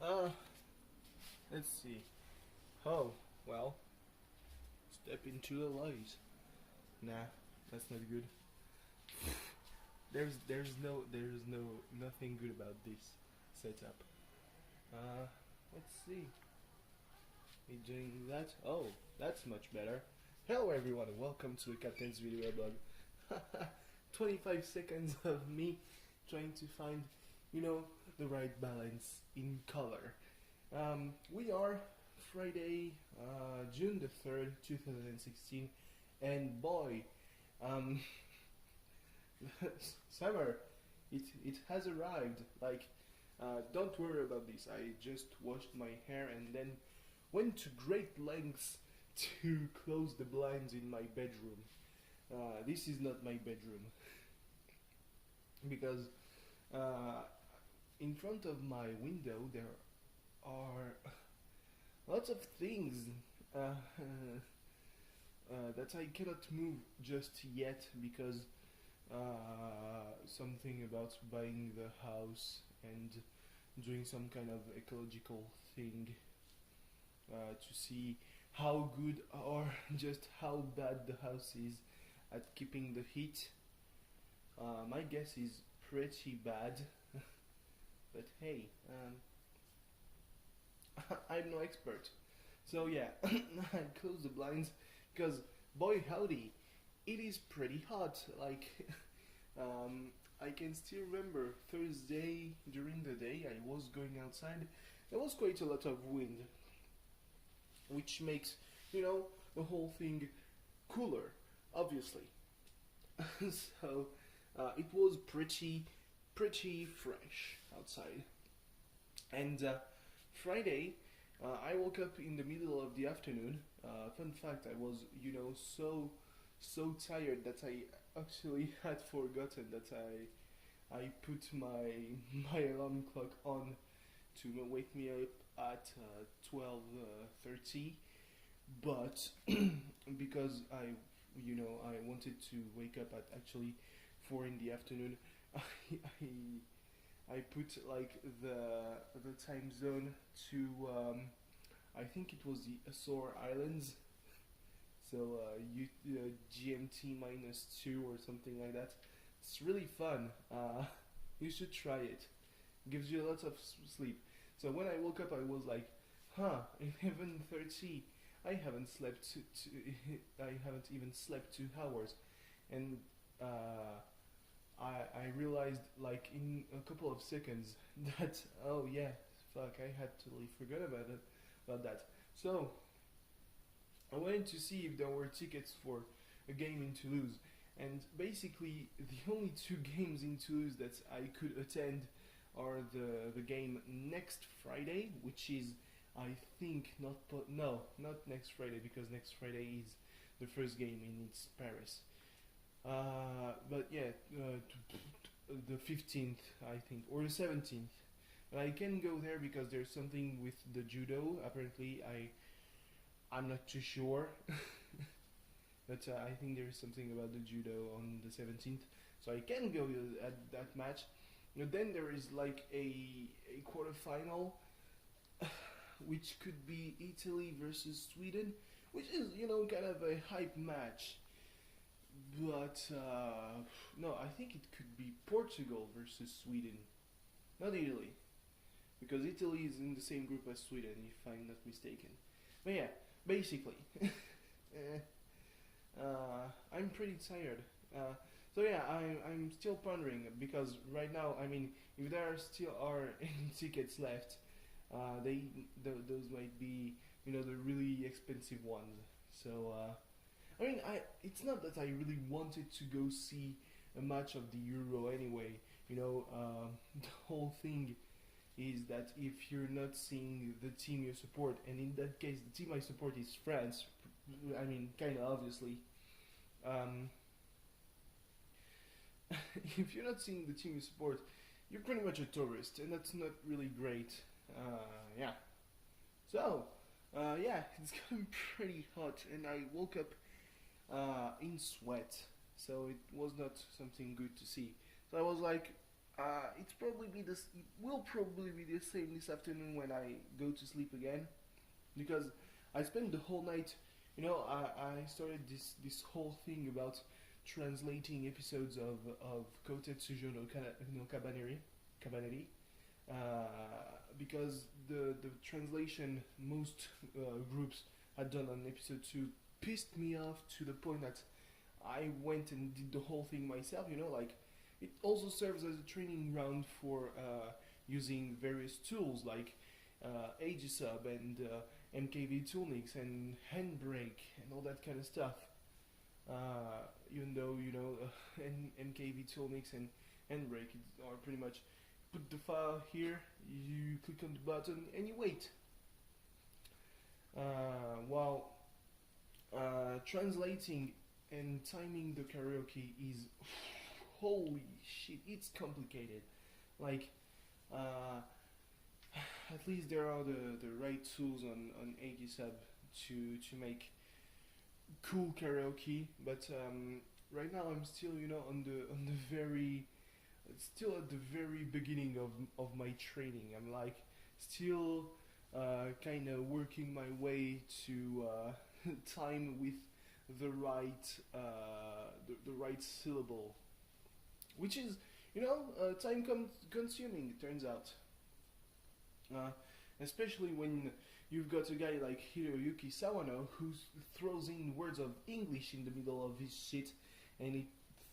Uh, let's see. Oh, well, step into the light. Nah, that's not good. There's nothing good about this setup. Uh, let's see. We doing that? Oh, that's much better. Hello everyone, and welcome to the Captain's Video Blog. 25 seconds of me trying to find, the right balance in color. We are Friday, June the 3rd, 2016, and boy, um, summer, it has arrived. Like, don't worry about this. I just washed my hair and then went to great lengths to close the blinds in my bedroom. This is not my bedroom because in front of my window there are lots of things that I cannot move just yet because something about buying the house and doing some kind of ecological thing to see how good or just how bad the house is at keeping the heat. My guess is pretty bad, but hey, I'm no expert. So yeah, I close the blinds because boy howdy, it is pretty hot. Like, I can still remember Thursday during the day I was going outside. There was quite a lot of wind, which makes the whole thing cooler, obviously. So it was pretty fresh outside. And Friday, I woke up in the middle of the afternoon. Fun fact: I was so tired that I actually had forgotten that I put my alarm clock on to wake me up at 12:30, but because I wanted to wake up at actually 4 in the afternoon, I put like the time zone to I think it was the Azore Islands, so GMT -2 or something like that. It's really fun. You should try it. Gives you a lot of sleep. So when I woke up, I was like, 11:30. I haven't slept. I haven't even slept 2 hours, and I realized like in a couple of seconds that oh yeah, fuck, I had totally forgot about that. So I wanted to see if there were tickets for a game in Toulouse, and basically the only 2 games in Toulouse that I could attend are the game next Friday, which is I think not next Friday, because next Friday is the first game in it's Paris. But yeah, the 15th I think, or the 17th. And I can go there because there's something with the judo. Apparently, I'm not too sure, but I think there is something about the judo on the 17th, so I can go at that match. And then there is like a quarterfinal, which could be Italy versus Sweden, which is kind of a hype match. But no, I think it could be Portugal versus Sweden, not Italy, because Italy is in the same group as Sweden, if I'm not mistaken. But yeah, basically, I'm pretty tired. So yeah, I'm still pondering because right now, I mean, if there still are any tickets left, those might be the really expensive ones. So I mean, it's not that I really wanted to go see a match of the Euro anyway. The whole thing is that if you're not seeing the team you support, and in that case, the team I support is France. I mean, kind of obviously. If you're not seeing the team you support, you're pretty much a tourist, and that's not really great. Yeah. So, yeah, it's gotten pretty hot, and I woke up in sweat, so it was not something good to see. So I was like, it will probably be the same this afternoon when I go to sleep again, because I spent the whole night. I started this whole thing about translating episodes of Kotetsujo no Kabaneri, because the translation most groups had done on episode 2 pissed me off to the point that I went and did the whole thing myself. Like it also serves as a training ground for using various tools like Aegisub and MKV Toolmix and Handbrake and all that kind of stuff. Even though MKV Toolmix and Handbrake are pretty much put the file here, you click on the button and you wait. While translating and timing the karaoke is holy shit, it's complicated. Like at least there are the right tools on Aegisub to make cool karaoke, but right now I'm still on the very still at the very beginning of my training. I'm like still kind of working my way to time with the right the right syllable, which is time consuming, it turns out. Especially when you've got a guy like Hiroyuki Sawano who throws in words of English in the middle of his shit, and it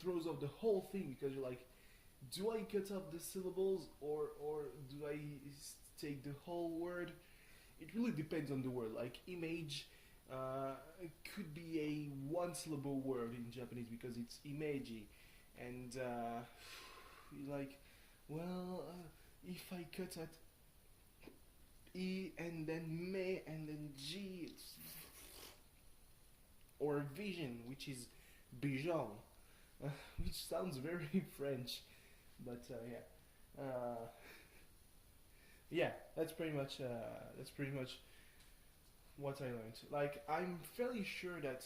throws off the whole thing because you're like, do I cut off the syllables or do I take the whole word? It really depends on the word. Like image could be a one syllable word in Japanese because it's imeji, and you're like, well, if I cut at E and then me and then G, or vision, which is bijan, which sounds very French, but yeah, that's pretty much what I learned. Like I'm fairly sure that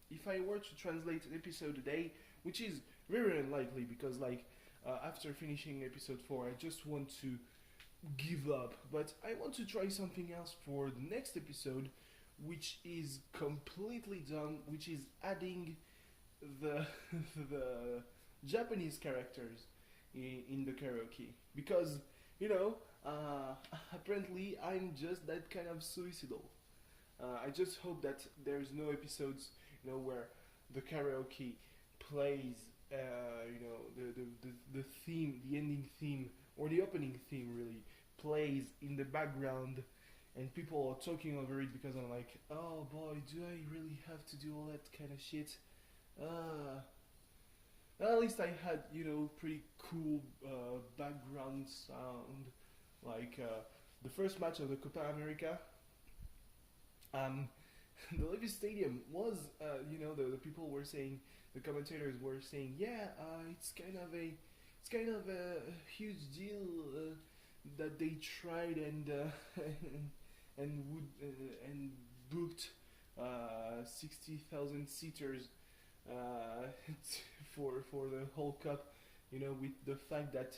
if I were to translate an episode a day, which is very unlikely because like after finishing episode 4, I just want to give up, but I want to try something else for the next episode, which is completely dumb, which is adding the the Japanese characters in the karaoke, because apparently I'm just that kind of suicidal. I just hope that there's no episodes where the karaoke plays the theme, the ending theme, or the opening theme really plays in the background and people are talking over it, because I'm like, oh boy, do I really have to do all that kind of shit? At least I had pretty cool background sound, like the first match of the Copa America. The Levis Stadium was, the people were saying, the commentators were saying, yeah, it's kind of a huge deal that they tried and and booked 60,000 seaters for the whole cup, with the fact that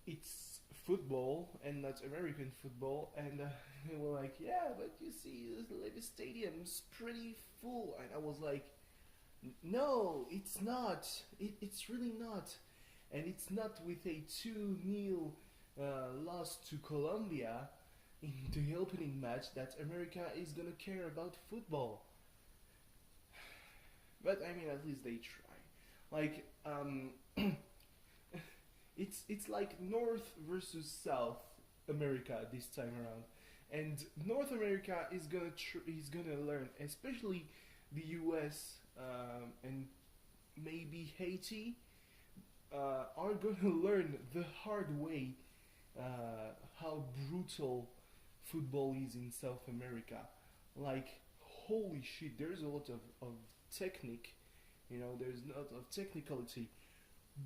it's football and not American football, and they were like, yeah, but you see, the Levis Stadium's pretty full, and I was like, no, it's not. It's really not, and it's not with a 2-0 loss to Colombia in the opening match that America is gonna care about football. But I mean, at least they try. Like, it's like North versus South America this time around, and North America is gonna learn, especially the U.S. And maybe Haiti are gonna learn the hard way how brutal football is in South America. Like, holy shit, there's a lot of technique, there's a lot of technicality,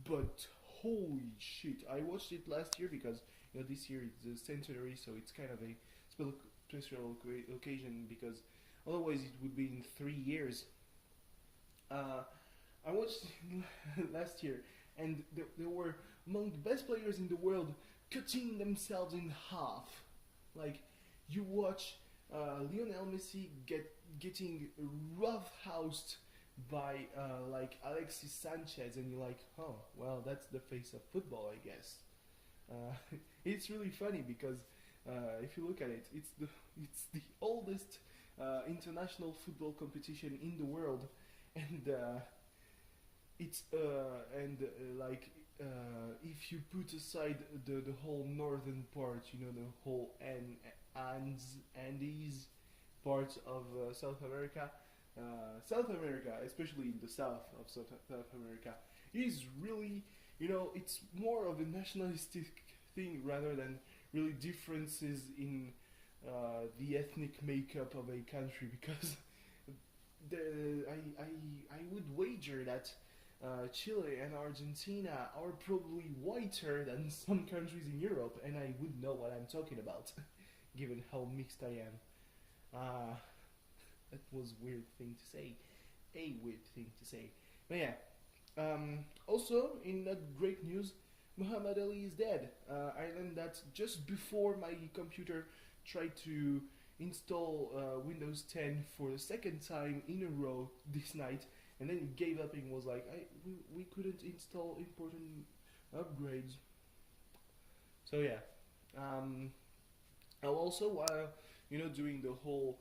but holy shit, I watched it last year because this year it's the centenary, so it's kind of a special occasion, because otherwise it would be in 3 years. I watched last year, and they were among the best players in the world, cutting themselves in half. Like, you watch Lionel Messi getting roughhoused by like Alexis Sanchez, and you're like, oh, well, that's the face of football, I guess. It's really funny because if you look at it, it's the oldest international football competition in the world, and it's like if you put aside the whole northern part, you know, the whole Andes part of South America. South America, especially in the south of South America, is really, you know, it's more of a nationalistic thing rather than really differences in the ethnic makeup of a country, because I would wager that Chile and Argentina are probably whiter than some countries in Europe, and I would know what I'm talking about, given how mixed I am. That was a weird thing to say. A weird thing to say. But yeah. Also, in not great news, Muhammad Ali is dead. I learned that just before my computer tried to install Windows 10 for the second time in a row this night, and then it gave up and was like, we couldn't install important upgrades. So yeah. Also, while doing the whole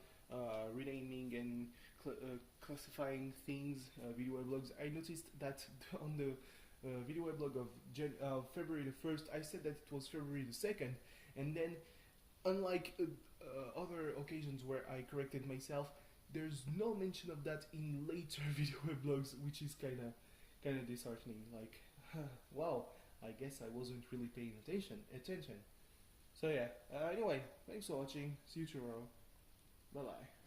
renaming and classifying things, video weblogs, I noticed that on the video weblog of February the 1st, I said that it was February the 2nd, and then, unlike other occasions where I corrected myself, there's no mention of that in later video weblogs, which is kind of disheartening. Like, wow, I guess I wasn't really paying attention. So yeah, anyway, thanks for watching, see you tomorrow, bye bye.